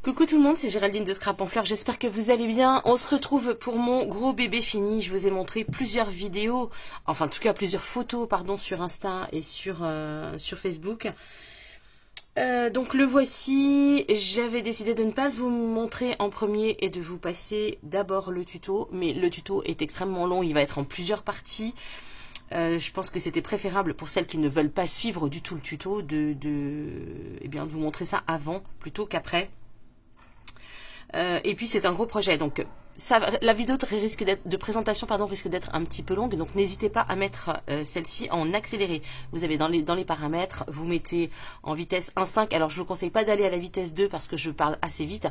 Coucou tout le monde, c'est Géraldine de Scrap en Fleurs, j'espère que vous allez bien. On se retrouve pour mon gros bébé fini. Je vous ai montré plusieurs vidéos, enfin en tout cas plusieurs photos, pardon, sur Insta et sur Facebook. Donc le voici, j'avais décidé de ne pas vous montrer en premier et de vous passer d'abord le tuto, mais le tuto est extrêmement long, il va être en plusieurs parties. Je pense que c'était préférable pour celles qui ne veulent pas suivre du tout le tuto eh bien, de vous montrer ça avant plutôt qu'après. Et puis c'est un gros projet, donc la vidéo de présentation risque d'être un petit peu longue, donc n'hésitez pas à mettre celle-ci en accéléré. Vous avez dans les paramètres, vous mettez en vitesse 1.5. Alors je vous conseille pas d'aller à la vitesse 2 parce que je parle assez vite,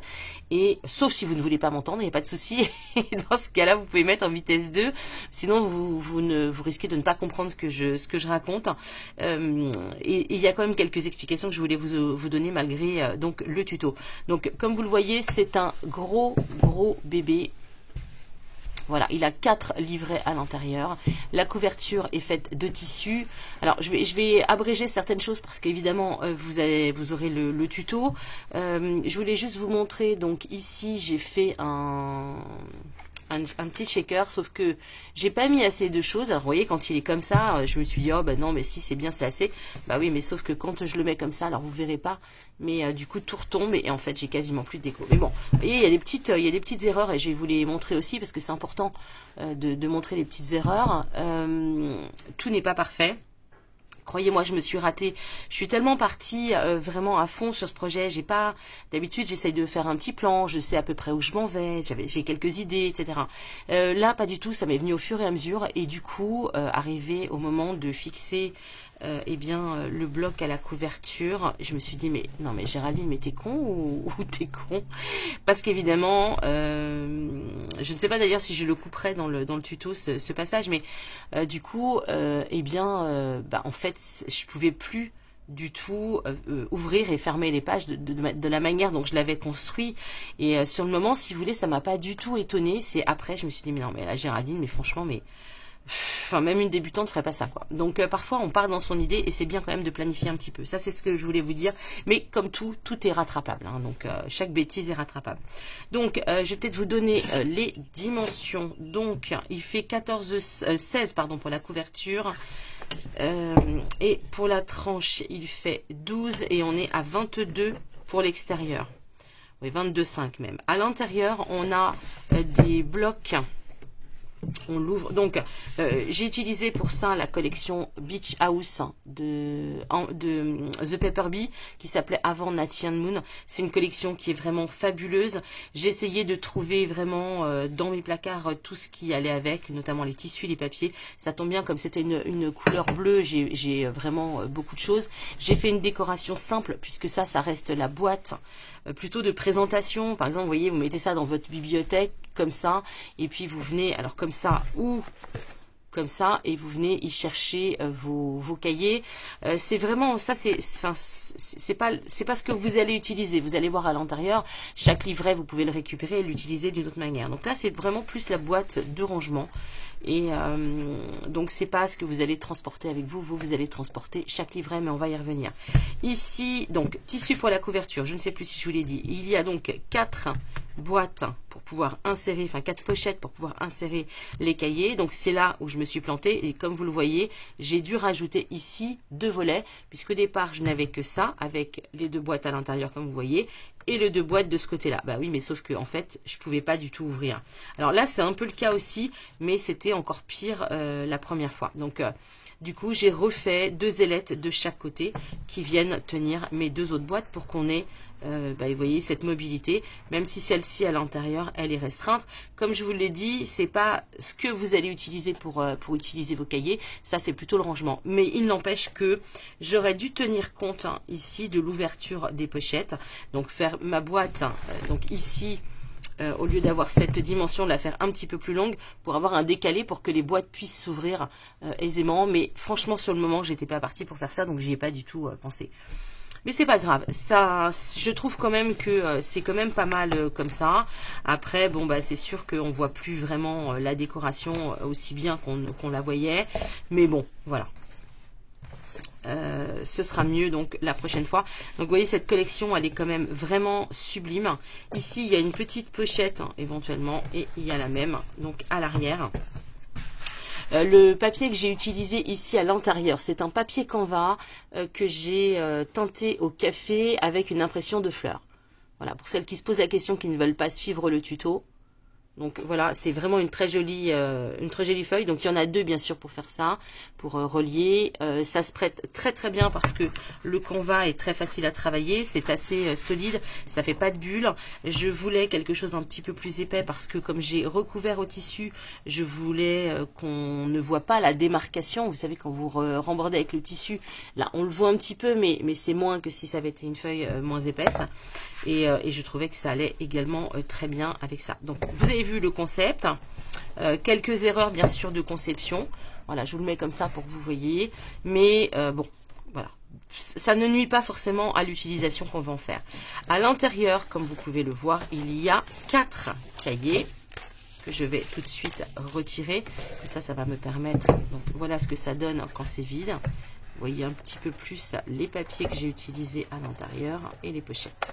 et sauf si vous ne voulez pas m'entendre, il n'y a pas de souci. Et dans ce cas-là, vous pouvez mettre en vitesse 2, sinon vous risquez de ne pas comprendre ce que je raconte. Et il y a quand même quelques explications que je voulais vous donner malgré donc le tuto. Donc comme vous le voyez, c'est un gros bébé. Voilà, il a 4 livrets à l'intérieur. La couverture est faite de tissu. Alors, je vais abréger certaines choses parce qu'évidemment, vous aurez le tuto. Je voulais juste vous montrer. Donc ici, j'ai fait un petit shaker, sauf que j'ai pas mis assez de choses. Alors vous voyez, quand il est comme ça, je me suis dit, oh bah non, mais si c'est bien, c'est assez. Bah oui, mais sauf que quand je le mets comme ça, alors vous verrez pas, mais du coup tout retombe et en fait j'ai quasiment plus de déco. Mais bon, vous voyez, il y a des petites erreurs et je vais vous les montrer aussi parce que c'est important de montrer les petites erreurs. Tout n'est pas parfait. Croyez-moi, je me suis ratée. Je suis tellement partie vraiment à fond sur ce projet. J'ai pas d'habitude, j'essaye de faire un petit plan. Je sais à peu près où je m'en vais. J'ai quelques idées, etc. Là, pas du tout. Ça m'est venu au fur et à mesure. Et du coup, arrivé au moment de fixer, le bloc à la couverture, je me suis dit mais non mais Géraldine, mais t'es con ou t'es con? Parce qu'évidemment, je ne sais pas d'ailleurs si je le couperai dans le tuto ce passage, mais du coup, en fait, je pouvais plus du tout ouvrir et fermer les pages de la manière dont je l'avais construit. Et sur le moment, si vous voulez, ça m'a pas du tout étonnée. C'est après, je me suis dit mais non mais la Géraldine, mais franchement, mais enfin, même une débutante ferait pas ça, quoi. Donc parfois on part dans son idée et c'est bien quand même de planifier un petit peu. Ça c'est ce que je voulais vous dire. Mais comme tout est rattrapable, hein. Donc chaque bêtise est rattrapable. Donc je vais peut-être vous donner les dimensions. Donc il fait 16 pardon pour la couverture. Et pour la tranche il fait 12 et on est à 22 pour l'extérieur. Oui, 22,5 même. À l'intérieur on a des blocs. On l'ouvre. Donc, j'ai utilisé pour ça la collection Beach House de The Pepper Bee qui s'appelait avant Natty and Moon. C'est une collection qui est vraiment fabuleuse. J'ai essayé de trouver vraiment dans mes placards tout ce qui allait avec, notamment les tissus, les papiers. Ça tombe bien, comme c'était une couleur bleue, j'ai vraiment beaucoup de choses. J'ai fait une décoration simple puisque ça reste la boîte plutôt de présentation. Par exemple, vous voyez, vous mettez ça dans votre bibliothèque comme ça, et puis vous venez, alors comme ça ou comme ça, et vous venez y chercher vos cahiers. C'est vraiment ça, c'est pas ce que vous allez utiliser. Vous allez voir à l'intérieur, chaque livret vous pouvez le récupérer et l'utiliser d'une autre manière. Donc là c'est vraiment plus la boîte de rangement. Et donc c'est pas ce que vous allez transporter avec vous. Vous allez transporter chaque livret, mais on va y revenir. Ici, donc tissu pour la couverture, je ne sais plus si je vous l'ai dit. Il y a donc 4 boîtes pour pouvoir insérer, enfin 4 pochettes pour pouvoir insérer les cahiers. Donc c'est là où je me suis plantée et comme vous le voyez, j'ai dû rajouter ici 2 volets puisqu'au départ je n'avais que ça avec les 2 boîtes à l'intérieur comme vous voyez et les 2 boîtes de ce côté-là. Bah oui, mais sauf que en fait, je pouvais pas du tout ouvrir. Alors là, c'est un peu le cas aussi, mais c'était encore pire la première fois. Donc du coup, j'ai refait 2 ailettes de chaque côté qui viennent tenir mes 2 autres boîtes pour qu'on ait vous voyez cette mobilité, même si celle-ci à l'intérieur elle est restreinte. Comme je vous l'ai dit, c'est pas ce que vous allez utiliser pour utiliser vos cahiers, ça c'est plutôt le rangement. Mais il n'empêche que j'aurais dû tenir compte ici de l'ouverture des pochettes, donc faire ma boîte donc ici. Au lieu d'avoir cette dimension, de la faire un petit peu plus longue pour avoir un décalé pour que les boîtes puissent s'ouvrir aisément. Mais franchement, sur le moment, j'étais pas partie pour faire ça, donc j'y ai pas du tout pensé. Mais c'est pas grave, ça, je trouve quand même que c'est quand même pas mal comme ça. Après, bon bah c'est sûr qu'on voit plus vraiment la décoration aussi bien qu'on la voyait, mais bon, voilà. ce sera mieux donc la prochaine fois. Donc vous voyez, cette collection elle est quand même vraiment sublime. Ici il y a une petite pochette hein, éventuellement, et il y a la même donc à l'arrière. Le papier que j'ai utilisé ici à l'intérieur, c'est un papier Canva que j'ai teinté au café avec une impression de fleurs. Voilà, pour celles qui se posent la question, qui ne veulent pas suivre le tuto. Donc voilà, c'est vraiment une très jolie feuille. Donc il y en a deux bien sûr pour faire ça, pour relier. Ça se prête très très bien parce que le Canva est très facile à travailler, c'est assez solide, ça fait pas de bulles. Je voulais quelque chose d'un petit peu plus épais parce que comme j'ai recouvert au tissu, je voulais qu'on ne voit pas la démarcation. Vous savez, quand vous rembordez avec le tissu, là on le voit un petit peu, mais c'est moins que si ça avait été une feuille moins épaisse. Et je trouvais que ça allait également très bien avec ça. Donc vous avez vu le concept, quelques erreurs bien sûr de conception. Voilà, je vous le mets comme ça pour que vous voyez. Mais bon, voilà, ça ne nuit pas forcément à l'utilisation qu'on va en faire. À l'intérieur, comme vous pouvez le voir, il y a 4 cahiers que je vais tout de suite retirer. Comme ça va me permettre. Donc voilà ce que ça donne quand c'est vide. Vous voyez un petit peu plus les papiers que j'ai utilisés à l'intérieur et les pochettes.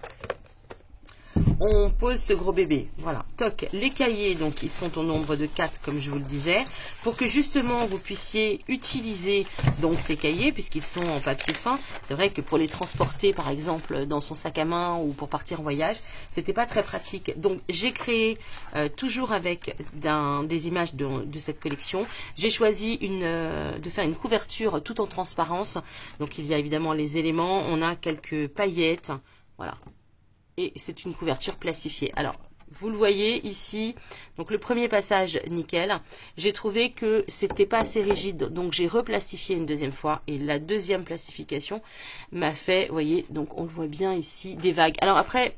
On pose ce gros bébé, voilà, toc, les cahiers, donc ils sont au nombre de 4 comme je vous le disais, pour que justement vous puissiez utiliser donc ces cahiers puisqu'ils sont en papier fin. C'est vrai que pour les transporter par exemple dans son sac à main ou pour partir en voyage, c'était pas très pratique. Donc j'ai créé, toujours avec des images de cette collection, j'ai choisi de faire une couverture tout en transparence. Donc il y a évidemment les éléments, on a quelques paillettes, voilà. Et c'est une couverture plastifiée. Alors, vous le voyez ici, donc le premier passage, nickel. J'ai trouvé que c'était pas assez rigide, donc j'ai replastifié une deuxième fois. Et la deuxième plastification m'a fait, vous voyez, donc on le voit bien ici, des vagues. Alors après,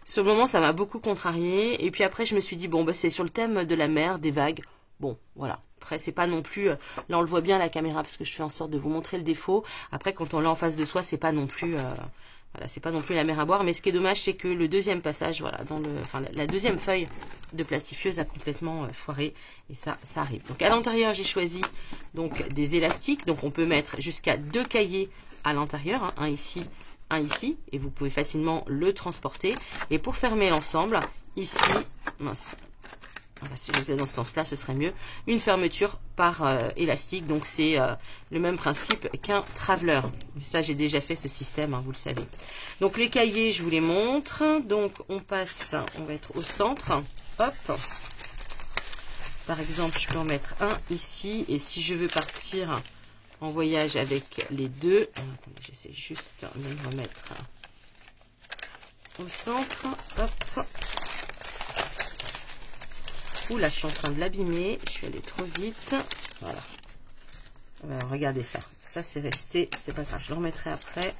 sur le moment, ça m'a beaucoup contrarié. Et puis après, je me suis dit, bon, bah, c'est sur le thème de la mer, des vagues. Bon, voilà. Après, c'est pas non plus... Là, on le voit bien à la caméra, parce que je fais en sorte de vous montrer le défaut. Après, quand on l'a en face de soi, c'est pas non plus... Voilà, c'est pas non plus la mer à boire, mais ce qui est dommage, c'est que le deuxième passage, voilà, la deuxième feuille de plastifieuse a complètement foiré, et ça arrive. Donc à l'intérieur, j'ai choisi donc des élastiques, donc on peut mettre jusqu'à 2 cahiers à l'intérieur, hein, un ici, et vous pouvez facilement le transporter. Et pour fermer l'ensemble, ici, mince. Voilà, si je faisais dans ce sens-là, ce serait mieux. Une fermeture par élastique. Donc, c'est le même principe qu'un traveler. Ça, j'ai déjà fait ce système, hein, vous le savez. Donc, les cahiers, je vous les montre. Donc, on va être au centre. Hop. Par exemple, je peux en mettre un ici. Et si je veux partir en voyage avec les deux... attendez, j'essaie juste de me remettre au centre. Hop. Oula, je suis en train de l'abîmer. Je suis allée trop vite. Voilà. Alors, regardez ça. Ça, c'est resté. C'est pas grave. Je le remettrai après.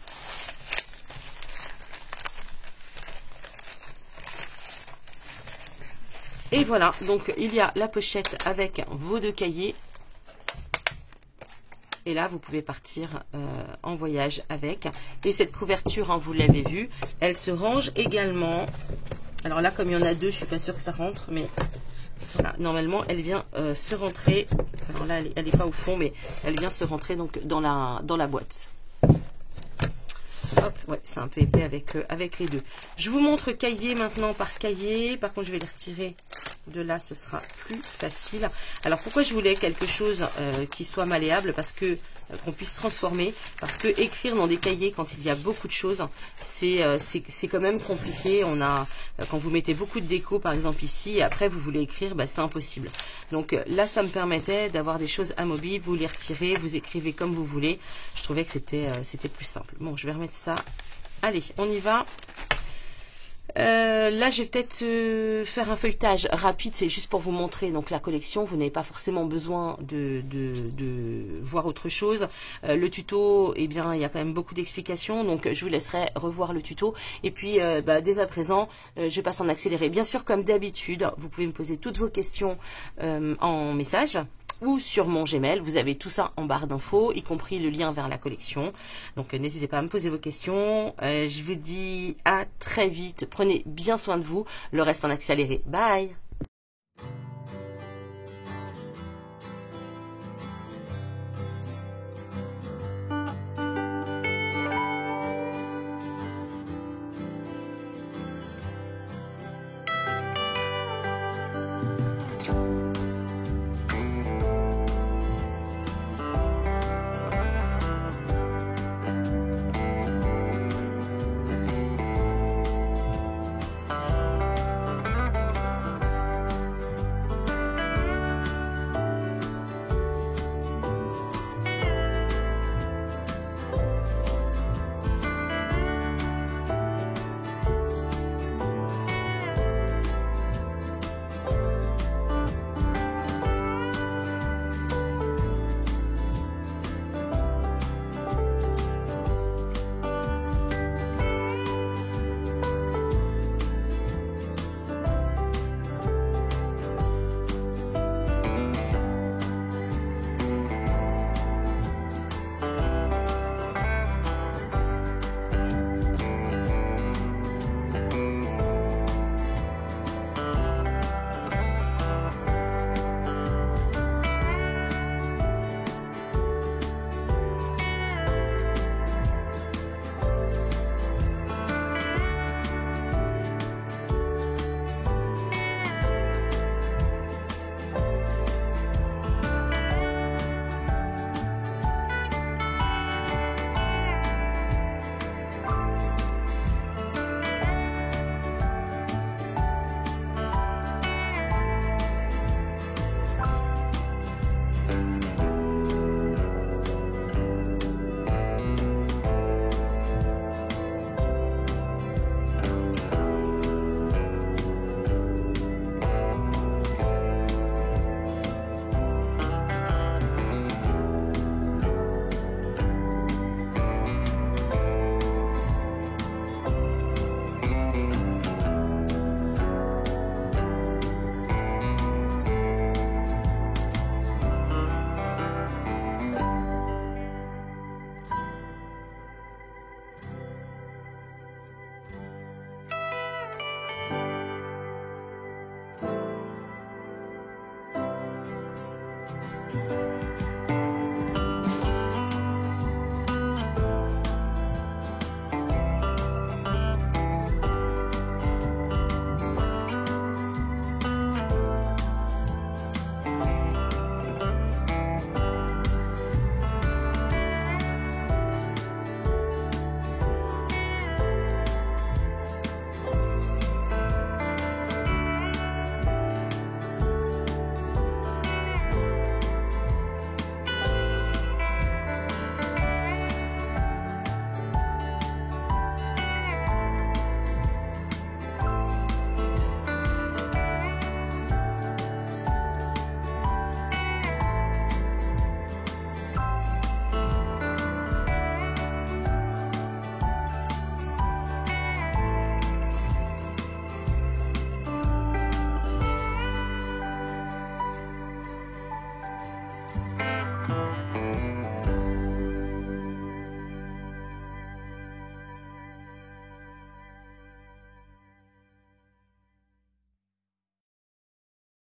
Et voilà. Donc, il y a la pochette avec vos 2 cahiers. Et là, vous pouvez partir en voyage avec. Et cette couverture, hein, vous l'avez vu, elle se range également. Alors là, comme il y en a 2, je suis pas sûre que ça rentre, mais... Voilà, normalement, elle vient se rentrer. Alors là, elle n'est pas au fond, mais elle vient se rentrer donc dans la boîte. Hop, ouais, c'est un peu épais avec les 2. Je vous montre cahier maintenant par cahier. Par contre, je vais les retirer de là, ce sera plus facile. Alors, pourquoi je voulais quelque chose qui soit malléable? Parce que qu'on puisse transformer, parce que écrire dans des cahiers quand il y a beaucoup de choses, c'est quand même compliqué. Quand vous mettez beaucoup de déco par exemple ici, et après vous voulez écrire, bah, c'est impossible. Donc là, ça me permettait d'avoir des choses amovibles, vous les retirez, vous écrivez comme vous voulez. Je trouvais que c'était plus simple. Bon, je vais remettre ça. Allez, on y va. Là, je vais peut-être faire un feuilletage rapide, c'est juste pour vous montrer donc la collection. Vous n'avez pas forcément besoin de voir autre chose. Le tuto, eh bien, il y a quand même beaucoup d'explications, donc je vous laisserai revoir le tuto. Et puis, dès à présent, je passe en accéléré. Bien sûr, comme d'habitude, vous pouvez me poser toutes vos questions en message ou sur mon Gmail. Vous avez tout ça en barre d'infos, y compris le lien vers la collection. Donc n'hésitez pas à me poser vos questions. Je vous dis à très vite. Prenez bien soin de vous. Le reste en accéléré. Bye!